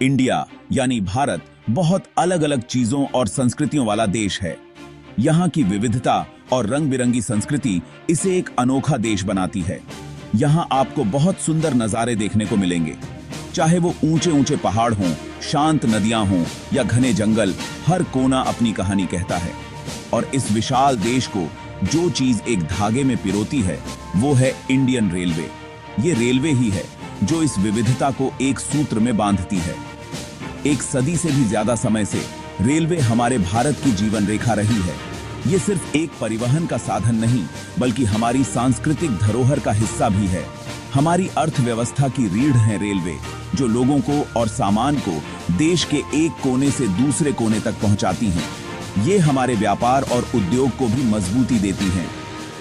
India यानी भारत बहुत अलग अलग चीजों और संस्कृतियों वाला देश है। यहाँ की विविधता और रंग बिरंगी संस्कृति इसे एक अनोखा देश बनाती है। यहाँ आपको बहुत सुंदर नज़ारे देखने को मिलेंगे, चाहे वो ऊंचे ऊंचे पहाड़ हों, शांत नदियां हों या घने जंगल, हर कोना अपनी कहानी कहता है। और इस विशाल देश को जो चीज एक धागे में पिरोती है वो है इंडियन रेलवे। ये रेलवे ही है जो इस विविधता को एक सूत्र में बांधती है। एक सदी से भी ज्यादा समय से रेलवे हमारे भारत की जीवन रेखा रही है। ये सिर्फ एक परिवहन का साधन नहीं, बल्कि हमारी सांस्कृतिक धरोहर का हिस्सा भी है। हमारी अर्थव्यवस्था की रीढ़ है रेलवे, जो लोगों को और सामान को देश के एक कोने से दूसरे कोने तक पहुंचाती हैं। ये हमारे व्यापार और उद्योग को भी मजबूती देती हैं।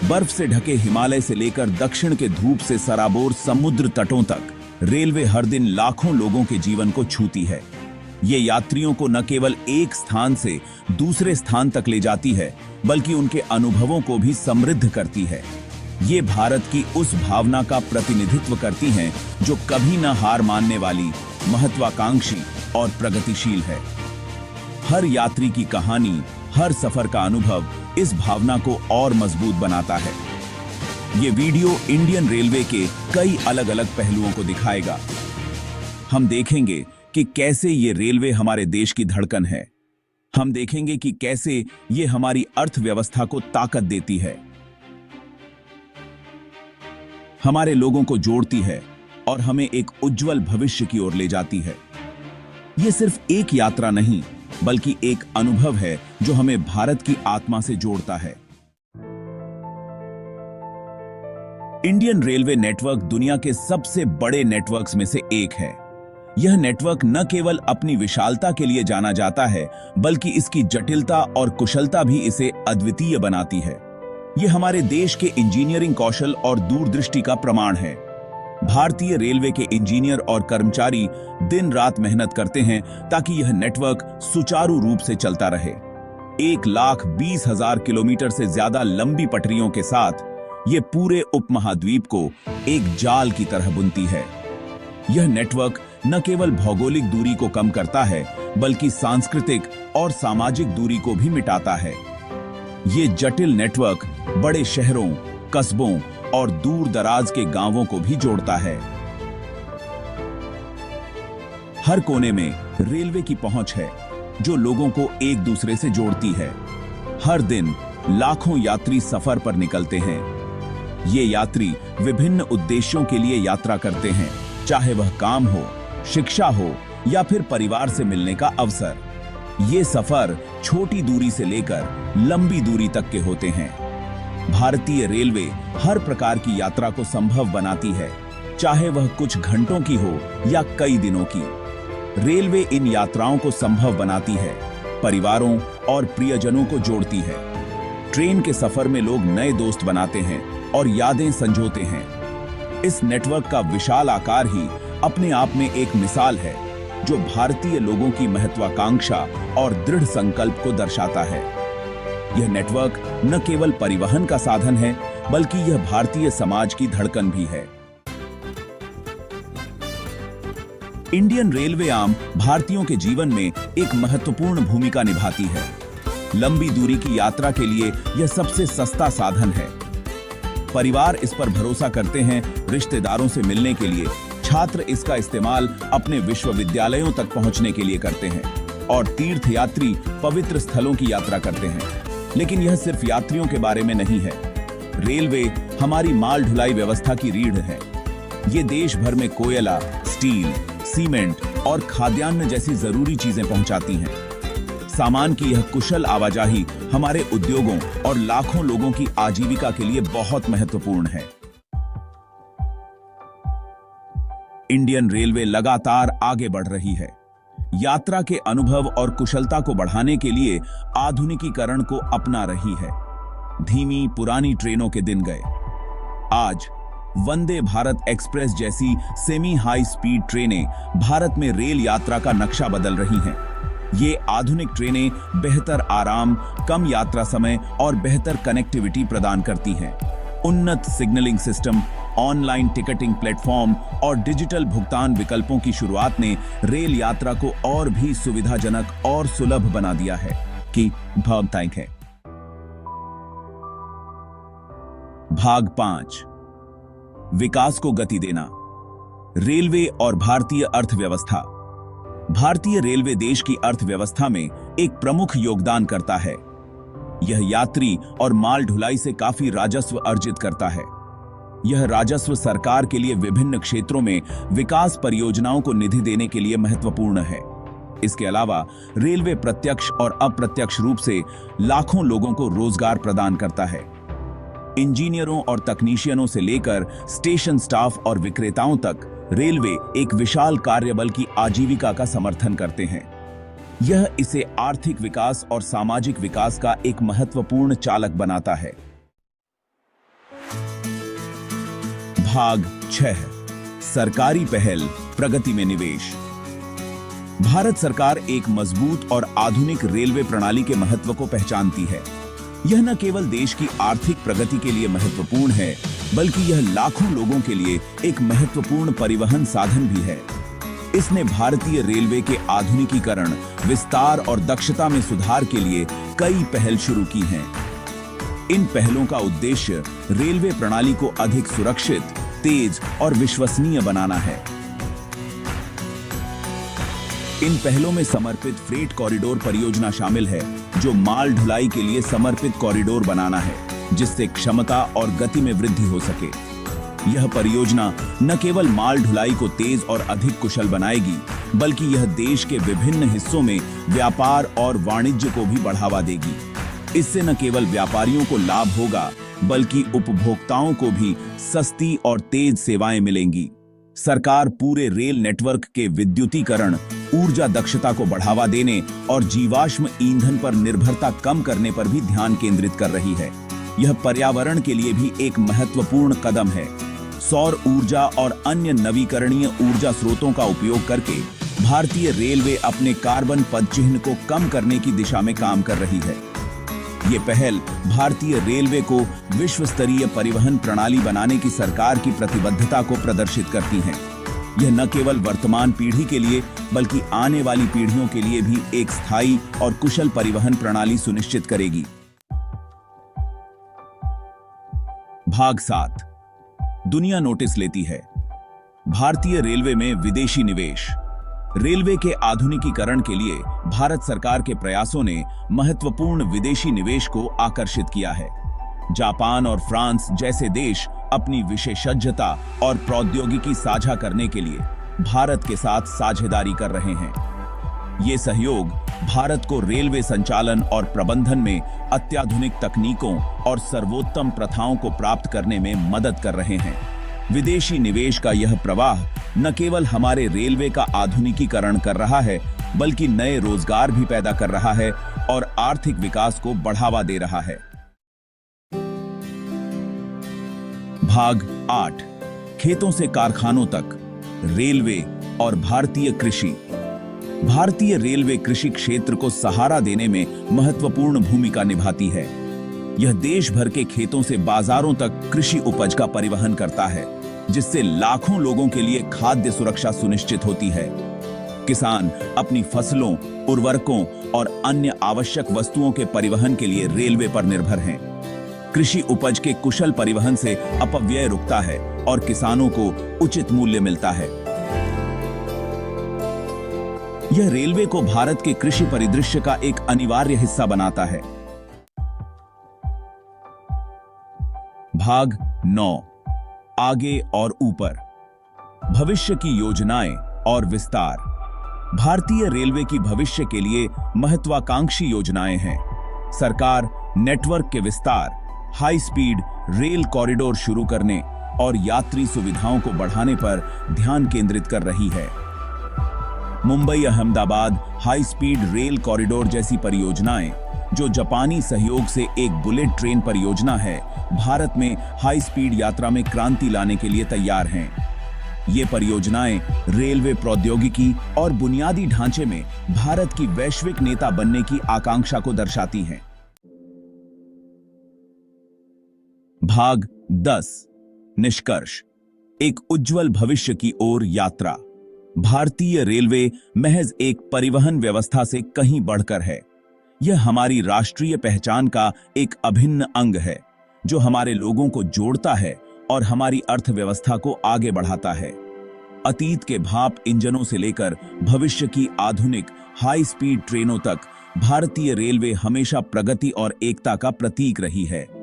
बर्फ से ढके हिमालय से लेकर दक्षिण के धूप से सराबोर समुद्र तटों तक रेलवे हर दिन लाखों लोगों के जीवन को छूती है। ये यात्रियों को न केवल एक स्थान से दूसरे स्थान तक ले जाती है, बल्कि उनके अनुभवों को भी समृद्ध करती है। ये भारत की उस भावना का प्रतिनिधित्व करती हैं जो कभी न हार मानने वाली, महत्वाकांक्षी और प्रगतिशील है। हर यात्री की कहानी, हर सफर का अनुभव इस भावना को और मजबूत बनाता है। ये वीडियो इंडियन रेलवे के कई अलग अलग पहलुओं को दिखाएगा। हम देखेंगे कि कैसे ये रेलवे हमारे देश की धड़कन है। हम देखेंगे कि कैसे ये हमारी अर्थव्यवस्था को ताकत देती है, हमारे लोगों को जोड़ती है और हमें एक उज्जवल भविष्य की ओर ले जाती है। ये सिर्फ एक यात्रा नहीं, बल्कि एक अनुभव है जो हमें भारत की आत्मा से जोड़ता है। इंडियन रेलवे नेटवर्क दुनिया के सबसे बड़े नेटवर्क्स में से एक है। यह नेटवर्क न केवल अपनी विशालता के लिए जाना जाता है, बल्कि इसकी जटिलता और कुशलता भी इसे अद्वितीय बनाती है। यह हमारे देश के इंजीनियरिंग कौशल और दूरदृष्टि का प्रमाण है। भारतीय रेलवे के इंजीनियर और कर्मचारी दिन रात मेहनत करते हैं ताकि यह नेटवर्क सुचारू रूप से चलता रहे। 1,20,000 किलोमीटर से ज्यादा लंबी पटरियों के साथ यह पूरे उपमहाद्वीप को एक जाल की तरह बुनती है। यह नेटवर्क न केवल भौगोलिक दूरी को कम करता है, बल्कि सांस्कृतिक और सामाजिक दूरी को भी मिटाता है। ये जटिल नेटवर्क बड़े शहरों, कस्बों और दूर दराज के गांवों को भी जोड़ता है। हर कोने में रेलवे की पहुंच है जो लोगों को एक दूसरे से जोड़ती है। हर दिन लाखों यात्री सफर पर निकलते हैं। ये यात्री विभिन्न उद्देश्यों के लिए यात्रा करते हैं, चाहे वह काम हो, शिक्षा हो या फिर परिवार से मिलने का अवसर। ये सफर छोटी दूरी से लेकर लंबी दूरी तक के होते हैं। भारतीय रेलवे हर प्रकार की यात्रा को संभव बनाती है, चाहे वह कुछ घंटों की हो या कई दिनों की। रेलवे इन यात्राओं को संभव बनाती है, परिवारों और प्रियजनों को जोड़ती है। ट्रेन के सफर में लोग नए दोस्त बनाते हैं और यादें संजोते हैं। इस नेटवर्क का विशाल आकार ही अपने आप में एक मिसाल है जो भारतीय लोगों की महत्वाकांक्षा और दृढ़ संकल्प को दर्शाता है। यह नेटवर्क न केवल परिवहन का साधन है, बल्कि यह भारतीय समाज की धड़कन भी है। इंडियन रेलवे आम भारतीयों के जीवन में एक महत्वपूर्ण भूमिका निभाती है। लंबी दूरी की यात्रा के लिए यह सबसे सस्ता साधन है। परिवार इस पर भरोसा करते हैं, रिश्तेदारों से मिलने के लिए। छात्र इसका इस्तेमाल अपने विश्वविद्यालयों तक पहुंचने के लिए करते हैं और तीर्थयात्री पवित्र स्थलों की यात्रा करते हैं। लेकिन यह सिर्फ यात्रियों के बारे में नहीं है। रेलवे हमारी माल ढुलाई व्यवस्था की रीढ़ है। ये देश भर में कोयला, स्टील, सीमेंट और खाद्यान्न जैसी जरूरी चीजें पहुंचाती हैं। सामान की यह कुशल आवाजाही हमारे उद्योगों और लाखों लोगों की आजीविका के लिए बहुत महत्वपूर्ण है। इंडियन रेलवे लगातार आगे बढ़ रही है। यात्रा के अनुभव और कुशलता को बढ़ाने के लिए आधुनिकीकरण को अपना रही है। धीमी पुरानी ट्रेनों के दिन गए। आज वंदे भारत एक्सप्रेस जैसी सेमी हाई स्पीड ट्रेनें भारत में रेल यात्रा का नक्शा बदल रही हैं। ये आधुनिक ट्रेनें बेहतर आराम, कम यात्रा समय और बेहतर कनेक्टिविटी प्रदान करती हैं। उन्नत signalling system online ticketing platform और डिजिटल भुगतान विकल्पों की शुरुआत ने रेल यात्रा को और भी सुविधाजनक और सुलभ बना दिया है कि भागतायक है। भाग 5, विकास को गति देना। रेलवे और भारतीय अर्थव्यवस्था। भारतीय रेलवे देश की अर्थव्यवस्था में एक प्रमुख योगदान करता है। यह यात्री और माल ढुलाई से काफी राजस्व अर्जित करता है। यह राजस्व सरकार के लिए विभिन्न क्षेत्रों में विकास परियोजनाओं को निधि देने के लिए महत्वपूर्ण है। इसके अलावा रेलवे प्रत्यक्ष और अप्रत्यक्ष रूप से लाखों लोगों को रोजगार प्रदान करता है। इंजीनियरों और तकनीशियनों से लेकर स्टेशन स्टाफ और विक्रेताओं तक रेलवे एक विशाल कार्यबल की आजीविका का समर्थन करते हैं। यह इसे आर्थिक विकास और सामाजिक विकास का एक महत्वपूर्ण चालक बनाता है। भाग 6, सरकारी पहल, प्रगति में निवेश। भारत सरकार एक मजबूत और आधुनिक रेलवे प्रणाली के महत्व को पहचानती है। यह न केवल देश की आर्थिक प्रगति के लिए महत्वपूर्ण है, बल्कि यह लाखों लोगों के लिए एक महत्वपूर्ण परिवहन साधन भी है। इसने भारतीय रेलवे के आधुनिकीकरण, विस्तार और दक्षता में सुधार के लिए कई पहल शुरू की हैं। इन पहलों का उद्देश्य रेलवे प्रणाली को अधिक सुरक्षित, तेज और विश्वसनीय बनाना है। इन पहलों में समर्पित फ्रेट कॉरिडोर परियोजना शामिल है, जो माल ढुलाई के लिए समर्पित कॉरिडोर बनाना है, जिससे क्षमता और गति में वृद्धि हो सके। यह परियोजना न केवल माल ढुलाई को तेज और अधिक कुशल बनाएगी, बल्कि यह देश के विभिन्न हिस्सों में व्यापार और वाणिज्य को भी बढ़ावा देगी। इससे न केवल व्यापारियों को लाभ होगा, बल्कि उपभोक्ताओं को भी सस्ती और तेज सेवाएं मिलेंगी। सरकार पूरे रेल नेटवर्क के विद्युतीकरण, ऊर्जा दक्षता को बढ़ावा देने और जीवाश्म ईंधन पर निर्भरता कम करने पर भी ध्यान केंद्रित कर रही है। यह पर्यावरण के लिए भी एक महत्वपूर्ण कदम है। सौर ऊर्जा और अन्य नवीकरणीय ऊर्जा स्रोतों का उपयोग करके भारतीय रेलवे अपने कार्बन पदचिह्न को कम करने की दिशा में काम कर रही है। ये पहल भारतीय रेलवे को विश्व स्तरीय परिवहन प्रणाली बनाने की सरकार की प्रतिबद्धता को प्रदर्शित करती है। यह न केवल वर्तमान पीढ़ी के लिए, बल्कि आने वाली पीढ़ियों के लिए भी एक स्थायी और कुशल परिवहन प्रणाली सुनिश्चित करेगी। भाग 7, दुनिया नोटिस लेती है। भारतीय रेलवे में विदेशी निवेश। रेलवे के आधुनिकीकरण के लिए भारत सरकार के प्रयासों ने महत्वपूर्ण विदेशी निवेश को आकर्षित किया है। जापान और फ्रांस जैसे देश अपनी विशेषज्ञता और प्रौद्योगिकी साझा करने के लिए भारत के साथ साझेदारी कर रहे हैं। ये सहयोग भारत को रेलवे संचालन और प्रबंधन में अत्याधुनिक तकनीकों और सर्वोत्तम प्रथाओं को प्राप्त करने में मदद कर रहे हैं। विदेशी निवेश का यह प्रवाह न केवल हमारे रेलवे का आधुनिकीकरण कर रहा है, बल्कि नए रोजगार भी पैदा कर रहा है और आर्थिक विकास को बढ़ावा दे रहा है। भाग 8, खेतों से कारखानों तक, रेलवे और भारतीय कृषि। भारतीय रेलवे कृषि क्षेत्र को सहारा देने में महत्वपूर्ण भूमिका निभाती है। यह देश भर के खेतों से बाजारों तक कृषि उपज का परिवहन करता है, जिससे लाखों लोगों के लिए खाद्य सुरक्षा सुनिश्चित होती है। किसान अपनी फसलों, उर्वरकों और अन्य आवश्यक वस्तुओं के परिवहन के लिए रेलवे पर निर्भर हैं। कृषि उपज के कुशल परिवहन से अपव्यय रुकता है और किसानों को उचित मूल्य मिलता है। यह रेलवे को भारत के कृषि परिदृश्य का एक अनिवार्य हिस्सा बनाता है। भाग 9, आगे और ऊपर, भविष्य की योजनाएं और विस्तार। भारतीय रेलवे की भविष्य के लिए महत्वाकांक्षी योजनाएं हैं। सरकार नेटवर्क के विस्तार, हाई स्पीड रेल कॉरिडोर शुरू करने और यात्री सुविधाओं को बढ़ाने पर ध्यान केंद्रित कर रही है। Mumbai Ahmedabad high speed rail corridor जैसी परियोजनाएं, जो जापानी सहयोग से एक बुलेट ट्रेन परियोजना है, भारत में हाई स्पीड यात्रा में क्रांति लाने के लिए तैयार हैं। ये परियोजनाएं रेलवे प्रौद्योगिकी और बुनियादी ढांचे में भारत की वैश्विक नेता बनने की आकांक्षा को दर्शाती हैं। भाग 10, निष्कर्ष। एक उज्जवल भविष्य की ओर यात्रा। भारतीय रेलवे महज एक परिवहन व्यवस्था से कहीं बढ़कर है। यह हमारी राष्ट्रीय पहचान का एक अभिन्न अंग है, जो हमारे लोगों को जोड़ता है और हमारी अर्थव्यवस्था को आगे बढ़ाता है। अतीत के भाप इंजनों से लेकर भविष्य की आधुनिक हाई स्पीड ट्रेनों तक भारतीय रेलवे हमेशा प्रगति और एकता का प्रतीक रही है।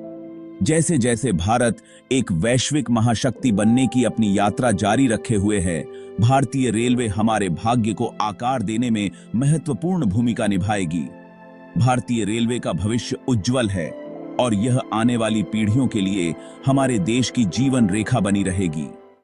जैसे जैसे भारत एक वैश्विक महाशक्ति बनने की अपनी यात्रा जारी रखे हुए है, भारतीय रेलवे हमारे भाग्य को आकार देने में महत्वपूर्ण भूमिका निभाएगी। भारतीय रेलवे का भविष्य उज्जवल है और यह आने वाली पीढ़ियों के लिए हमारे देश की जीवन रेखा बनी रहेगी।